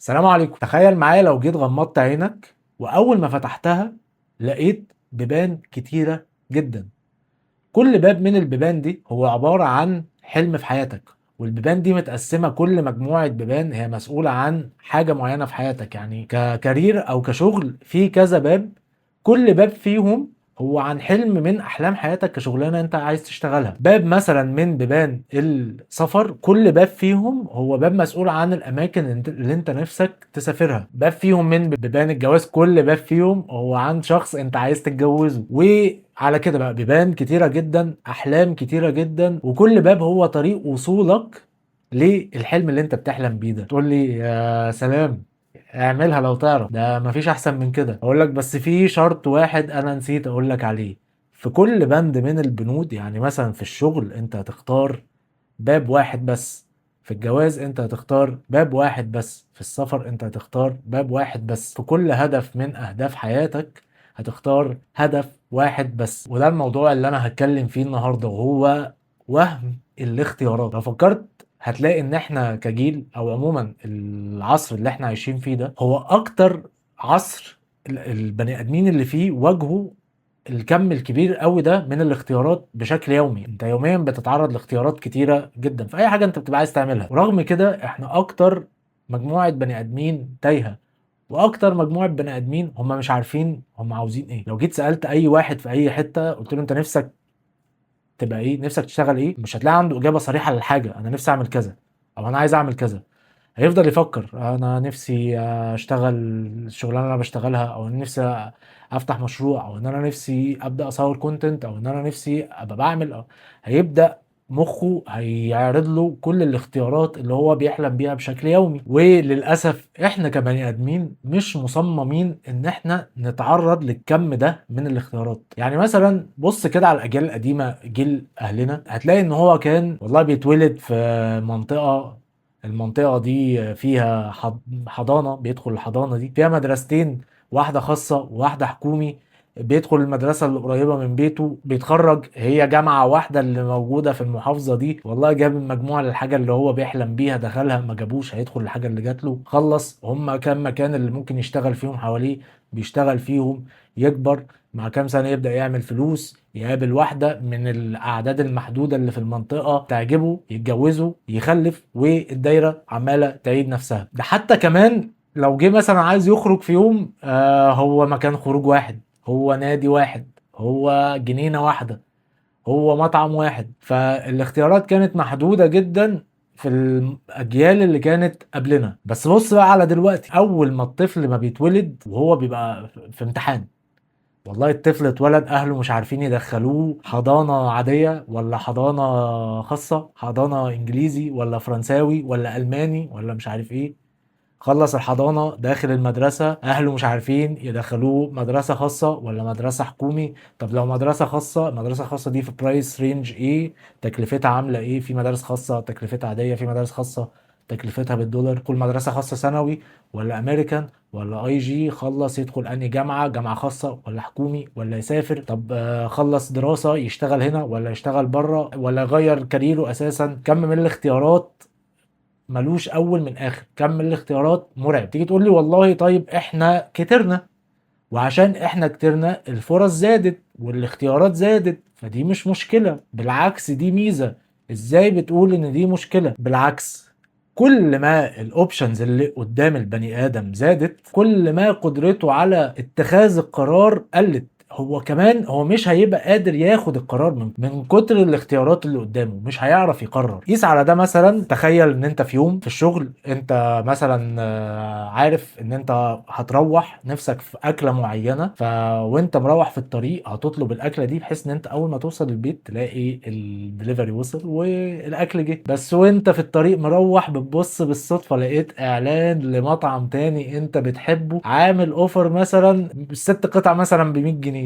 السلام عليكم. تخيل معايا لو جيت غمضت عينك وأول ما فتحتها لقيت بيبان كتيرة جدا. كل باب من البيبان دي هو عبارة عن حلم في حياتك، والبيبان دي متقسمة، كل مجموعة بيبان هي مسؤولة عن حاجة معينة في حياتك، يعني ككارير أو كشغل في كذا باب. كل باب فيهم هو عن حلم من أحلام حياتك كشغلانة أنت عايز تشتغلها. باب مثلا من بيبان السفر، كل باب فيهم هو باب مسؤول عن الأماكن اللي أنت نفسك تسافرها. باب فيهم من بيبان الجواز، كل باب فيهم هو عن شخص أنت عايز تتجوزه. على كده بقى بيبان كتيرة جدا، أحلام كتيرة جدا، وكل باب هو طريق وصولك للحلم اللي انت بتحلم بيه ده. تقول لي يا سلام، اعملها لو تعرف، ده مفيش احسن من كده. اقول لك بس في شرط واحد انا نسيت اقول لك عليه. في كل بند من البنود، يعني مثلا في الشغل انت هتختار باب واحد بس، في الجواز انت هتختار باب واحد بس، في السفر انت هتختار باب واحد بس، في كل هدف من اهداف حياتك هتختار هدف واحد بس. وده الموضوع اللي انا هتكلم فيه النهارده، وهو وهم الاختيارات. لو فكرت هتلاقي ان احنا كجيل، او عموما العصر اللي احنا عايشين فيه ده، هو اكتر عصر البني ادمين اللي فيه واجهوا الكم الكبير قوي ده من الاختيارات بشكل يومي. انت يوميا بتتعرض لاختيارات كتيرة جدا في اي حاجة انت بتبقى عايز تعملها، ورغم كده احنا اكتر مجموعة بني ادمين تايهة، واكتر مجموعة بني ادمين هم مش عارفين هم عاوزين ايه. لو جيت سألت اي واحد في اي حتة قلت له انت نفسك تبقى ايه، نفسك تشتغل ايه، مش هتلاقي عنده اجابة صريحة للحاجة. انا نفسي اعمل كذا، او انا عايز اعمل كذا. هيفضل يفكر انا نفسي اشتغل الشغلانه اللي انا بشتغلها، او انا نفسي افتح مشروع، او ان انا نفسي ابدا اصور كونتنت، او ان انا نفسي ابقى بعمل هيبدا مخه هيعرض له كل الاختيارات اللي هو بيحلم بيها بشكل يومي. وللاسف احنا كبني ادمين مش مصممين ان احنا نتعرض للكم ده من الاختيارات. يعني مثلا بص كده على الاجيال القديمه، جيل اهلنا، هتلاقي ان هو كان والله بيتولد في المنطقة دي فيها حضانة، بيدخل الحضانة دي فيها مدرستين، واحدة خاصة وواحدة حكومي. بيدخل المدرسة اللي قريبة من بيته، بيتخرج هي جامعة واحدة اللي موجودة في المحافظة دي. والله جاب المجموعة للحاجة اللي هو بيحلم بيها دخلها، ما جابوش هيدخل الحاجة اللي جات له. خلص هما كام مكان اللي ممكن يشتغل فيهم حواليه بيشتغل فيهم. يكبر مع كام سنة يبدأ يعمل فلوس، يقابل واحدة من الأعداد المحدودة اللي في المنطقة تعجبه، يتجوزه، يخلف، والدايرة عمالة تعيد نفسها. ده حتى كمان لو جه مثلا عايز يخرج في يوم، هو مكان خروج واحد، هو نادي واحد، هو جنينة واحدة، هو مطعم واحد. فالاختيارات كانت محدودة جدا في الأجيال اللي كانت قبلنا. بس بص بقى على دلوقتي، أول ما الطفل ما بيتولد وهو بيبقى في امتحان. والله الطفل اتولد اهله مش عارفين يدخلوه حضانة عادية ولا حضانة خاصة، حضانة انجليزي ولا فرنساوي ولا الماني ولا مش عارف ايه. خلص الحضانة داخل المدرسة، اهله مش عارفين يدخلوه مدرسة خاصة ولا مدرسة حكومي. طب لو مدرسة خاصة، المدرسة الخاصة دي في برايس رينج ايه، تكلفتها عاملة ايه؟ في مدارس خاصة تكلفتها عادية، في مدارس خاصة تكلفتها بالدولار. كل مدرسة خاصة ثانوي ولا امريكان ولا اي جي، خلص يدخل انهي جامعة، جامعة خاصة ولا حكومي، ولا يسافر. طب خلص دراسة يشتغل هنا ولا يشتغل بره، ولا يغير كاريره اساسا. كم من الاختيارات ملوش اول من اخر، كم من الاختيارات مرعب. تيجي تقول لي والله طيب احنا كترنا، وعشان احنا كترنا الفرص زادت والاختيارات زادت، فدي مش مشكلة، بالعكس دي ميزة. ازاي بتقول ان دي مشكلة؟ بالعكس، كل ما الاوبشنز اللي قدام البني ادم زادت، كل ما قدرته على اتخاذ القرار قلت. هو كمان هو مش هيبقى قادر ياخد القرار من كتر الاختيارات اللي قدامه، مش هيعرف يقرر. قيس على ده مثلا، تخيل ان انت في يوم في الشغل، انت مثلا عارف ان انت هتروح نفسك في اكله معينه، وانت مروح في الطريق هتطلب الاكله دي، بحيث ان انت اول ما توصل البيت تلاقي الدليفري وصل والاكل جه. بس وانت في الطريق مروح بتبص بالصدفه لقيت اعلان لمطعم تاني انت بتحبه عامل اوفر مثلا الست قطع مثلا ب 100 جنيه.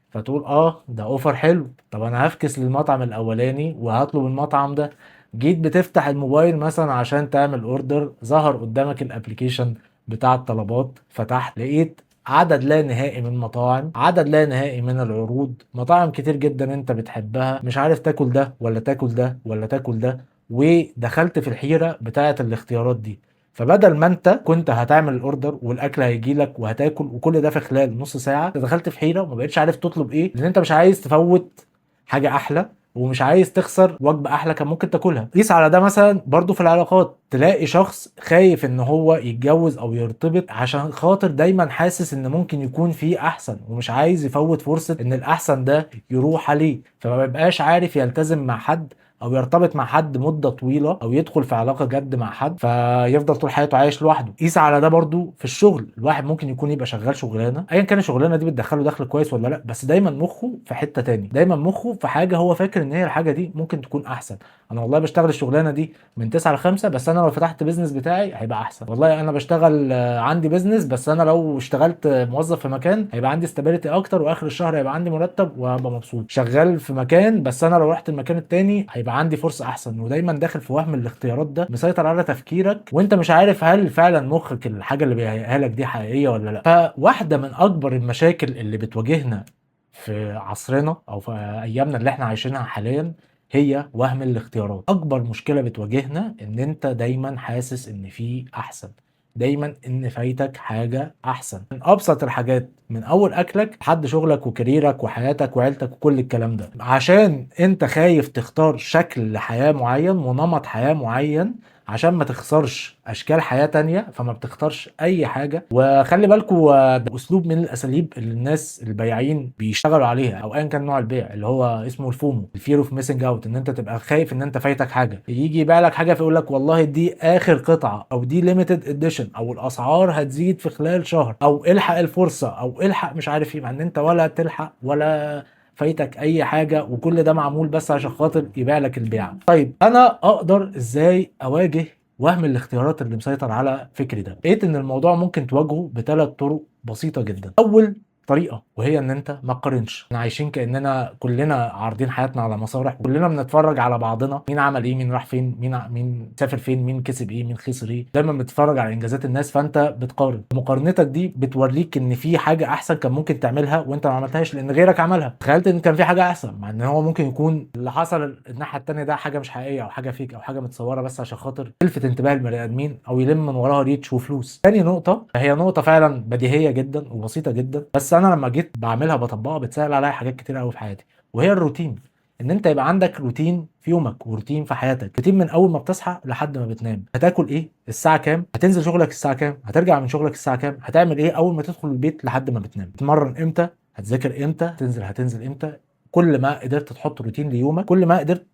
فتقول ده اوفر حلو، طب انا هفكس للمطعم الاولاني وهطلب المطعم ده. جيت بتفتح الموبايل مثلا عشان تعمل اوردر، ظهر قدامك الابليكيشن بتاع الطلبات، فتحت لقيت عدد لا نهائي من المطاعم، عدد لا نهائي من العروض، مطاعم كتير جدا انت بتحبها، مش عارف تاكل ده ولا تاكل ده ولا تاكل ده. ودخلت في الحيرة بتاعة الاختيارات دي. فبدل ما انت كنت هتعمل الاوردر والاكل هيجي لك وهتاكل وكل ده في خلال نص ساعه، انت دخلت في حيره وما بقتش عارف تطلب ايه، لان انت مش عايز تفوت حاجه احلى ومش عايز تخسر وجبه احلى كان ممكن تاكلها. قيس على ده مثلا برضو في العلاقات، تلاقي شخص خايف ان هو يتجوز او يرتبط عشان خاطر دايما حاسس ان ممكن يكون فيه احسن ومش عايز يفوت فرصه ان الاحسن ده يروح عليه، فما بيبقاش عارف يلتزم مع حد او يرتبط مع حد مده طويله او يدخل في علاقه جد مع حد فيفضل طول حياته عايش لوحده. قيس على ده برضو في الشغل، الواحد ممكن يكون يبقى شغال شغلانه ايا كان الشغلانه دي بتدخله دخل كويس ولا لا، بس دايما مخه في حته تاني، دايما مخه في حاجه هو فاكر ان هي الحاجه دي ممكن تكون احسن. انا والله بشتغل الشغلانه دي من 9 ل 5 بس انا لو فتحت بيزنس بتاعي هيبقى احسن. والله انا بشتغل عندي بيزنس بس انا لو اشتغلت موظف في مكان هيبقى عندي استابيليتي اكتر واخر الشهر هيبقى عندي مرتب وهبقى مبسوط. شغال في مكان بس انا لو رحت المكان التاني هيبقى عندي فرصه احسن. ودايما داخل في وهم الاختيارات ده مسيطر على تفكيرك وانت مش عارف هل فعلا مخك الحاجه اللي بيهيئها لك دي حقيقيه ولا لا. فواحده من اكبر المشاكل اللي بتواجهنا في عصرنا او في ايامنا اللي احنا عايشينها حاليا هي وهم الاختيارات. اكبر مشكله بتواجهنا ان انت دايما حاسس ان في احسن، دايما ان فايتك حاجه احسن، من ابسط الحاجات من اول اكلك لحد شغلك وكاريرك وحياتك وعيلتك وكل الكلام ده، عشان انت خايف تختار شكل لحياه معين ونمط حياه معين عشان ما تخسرش اشكال حياه تانية، فما بتختارش اي حاجه. وخلي بالكوا ده اسلوب من الاساليب اللي الناس البياعين بيشتغلوا عليها او ايا كان نوع البيع، اللي هو اسمه الفومو، الفير اوف ميسنج اوت، ان انت تبقى خايف ان انت فايتك حاجه. يجي يبيع لك حاجه فيقول لك والله دي اخر قطعه او دي ليميتد اديشن او الاسعار هتزيد في خلال شهر او الحق الفرصه او الحق مش عارف ايه، مع ان انت ولا تلحق ولا فايتك اي حاجه وكل ده معمول بس عشان خاطر يبيع لك البيعه. طيب انا اقدر ازاي اواجه وهم الاختيارات اللي مسيطر على فكري ده؟ لقيت ان الموضوع ممكن تواجهه بثلاث طرق بسيطه جدا. اول طريقه وهي ان انت ما تقارنش. احنا عايشين كاننا كلنا عارضين حياتنا على مسارح، كلنا بنتفرج على بعضنا، مين عمل ايه، مين راح فين، مين سافر فين، مين كسب ايه، مين خسر ايه، دايما بتتفرج على انجازات الناس فانت بتقارن. مقارنتك دي بتوريك ان في حاجه احسن كان ممكن تعملها وانت ما عملتهاش لان غيرك عملها. تخيلت ان كان في حاجه احسن مع ان هو ممكن يكون اللي حصل الناحيه التانيه ده حاجه مش حقيقيه او حاجه فيك او حاجه متصوره بس عشان خاطر تلفت انتباه البني ادمين او يلم من وراها ريتش وفلوس. تاني نقطه هي نقطه فعلا بديهيه جدا وبسيطه جدا بس انا لما جيت بعملها بطبقها بتسهل عليا حاجات كتير قوي في حياتي، وهي الروتين. ان انت يبقى عندك روتين في يومك وروتين في حياتك، روتين من اول ما بتصحى لحد ما بتنام. هتاكل ايه الساعه كام، هتنزل شغلك الساعه كام، هترجع من شغلك الساعه كام، هتعمل ايه اول ما تدخل البيت لحد ما بتنام، تتمرن امتى، هتذاكر امتى، هتنزل امتى. كل ما قدرت تحط روتين ليومك كل ما قدرت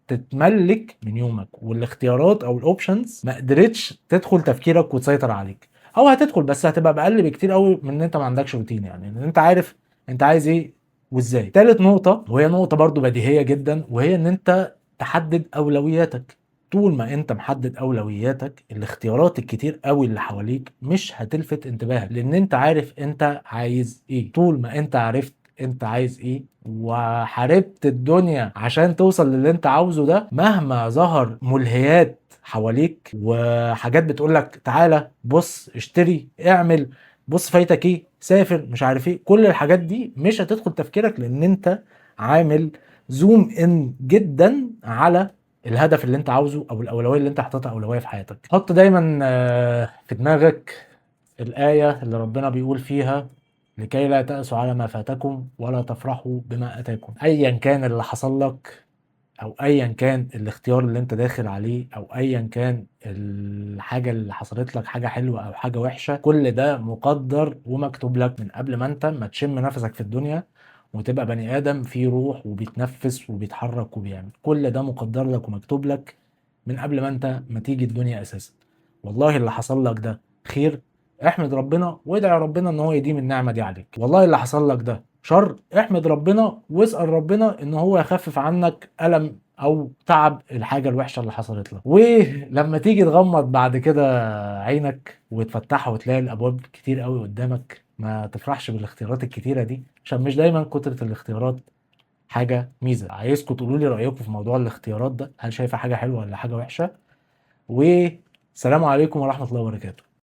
تتملك من يومك، والاختيارات او الاوبشنز ما قدرتش تدخل تفكيرك وتسيطر عليك، او هتدخل بس هتبقى بأقل بكتير قوي من ان انت ما عندكش روتين، يعني ان انت عارف انت عايز ايه وازاي. تالت نقطة وهي نقطة برضو بديهية جدا وهي ان انت تحدد اولوياتك. طول ما انت محدد اولوياتك الاختيارات الكتير قوي اللي حواليك مش هتلفت انتباهك لان انت عارف انت عايز ايه. طول ما انت عرفت انت عايز ايه وحاربت الدنيا عشان توصل للي انت عاوزه ده، مهما ظهر ملهيات حواليك وحاجات بتقولك تعالى بص اشتري اعمل بص فايتك ايه سافر مش عارف ايه، كل الحاجات دي مش هتدخل تفكيرك لان انت عامل زوم ان جدا على الهدف اللي انت عاوزه او الاولويه اللي انت حاططها اولويه في حياتك. حط دايما في دماغك الايه اللي ربنا بيقول فيها لكي لا تأسوا على ما فاتكم ولا تفرحوا بما أتاكم. أيا كان اللي حصل لك أو أيا كان الاختيار اللي أنت داخل عليه أو أيا كان الحاجة اللي حصلت لك، حاجة حلوة أو حاجة وحشة، كل ده مقدر ومكتوب لك من قبل ما أنت ما تشم نفسك في الدنيا وتبقى بني آدم فيه روح وبيتنفس وبيتحرك وبيعمل. كل ده مقدر لك ومكتوب لك من قبل ما أنت ما تيجي الدنيا أساسا. والله اللي حصل لك ده خير، احمد ربنا وادعي ربنا ان هو يديم النعمه دي عليك. والله اللي حصل لك ده شر، احمد ربنا واسال ربنا ان هو يخفف عنك الم او تعب الحاجه الوحشه اللي حصلت لك. ولما تيجي تغمض بعد كده عينك وتفتحها وتلاقي الابواب كتير قوي قدامك، ما تفرحش بالاختيارات الكتيره دي عشان مش دايما كتره الاختيارات حاجه ميزه. عايزكم تقولوا لي رايكم في موضوع الاختيارات ده، هل شايفه حاجه حلوه ولا حاجه وحشه؟ والسلام عليكم ورحمه الله وبركاته.